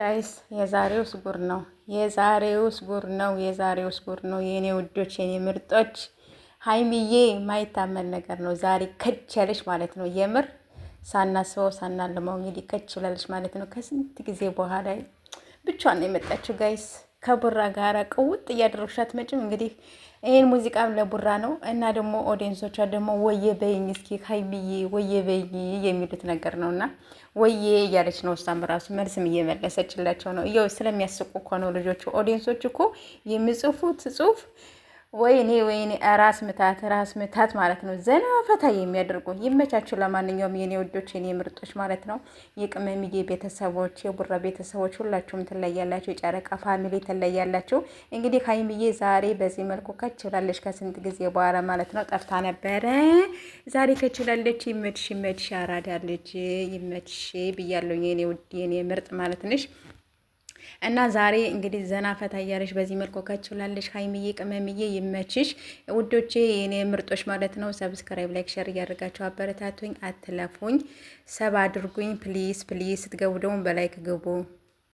ጋይስ የዛሬውስ ጉር ነው። የዛሬውስ ጉር ነው የኔ ውዶች፣ የኔ ምርጦች። ሀይሚዬ ማይታመን ነገር ነው ዛሬ ከች ያለች ማለት ነው። የምር ሳናስበው ሳናልመው እንግዲህ ከች ብላለች ማለት ነው። ከስንት ጊዜ በኋላ ብቻዋን ነው የመጣችው ጋይስ። ከቡራ ጋራ ቅውጥ እያደረግሻት መጭም እንግዲህ ይህን ሙዚቃም ለቡራ ነው እና ደግሞ ኦዲየንሶቿ ደግሞ ወየ በይኝ እስኪ ሀይሚዬ ወየ በይኝ የሚሉት ነገር ነው እና ወየ እያለች ነው። እሷም ራሱ መልስም እየመለሰችላቸው ነው። ያው ስለሚያስቁ እኮ ነው ልጆቹ። ኦዲየንሶች እኮ የሚጽፉት ጽሁፍ ወይኔ ራስ ምታት ማለት ነው። ዘና ፈታ የሚያደርጉ ይመቻችሁ። ለማንኛውም የኔ ወዶች የኔ ምርጦች ማለት ነው። የቅመምዬ ቤተሰቦች፣ የቡራ ቤተሰቦች ሁላችሁም ትለያላችሁ። የጨረቃ ፋሚሊ ትለያላችሁ። እንግዲህ ሀይሚዬ ዛሬ በዚህ መልኩ ከችላለች ከስንት ጊዜ በኋላ ማለት ነው። ጠፍታ ነበረ፣ ዛሬ ከችላለች። ይመችሽ አራዳ ልጅ ይመችሽ ብያለሁ የኔ ውድ የኔ ምርጥ ማለት ነሽ። እና ዛሬ እንግዲህ ዘና ፈታ እያለሽ በዚህ መልኩ ከችላለሽ ሀይሚዬ ቅመምዬ ይመችሽ ውዶቼ የኔ ምርጦች ማለት ነው። ሰብስክራይብ፣ ላይክ፣ ሸር እያደረጋችሁ አበረታቱኝ፣ አትለፉኝ፣ ሰብ አድርጉኝ ፕሊዝ ፕሊዝ። ስትገቡ ደግሞ በላይክ ግቡ።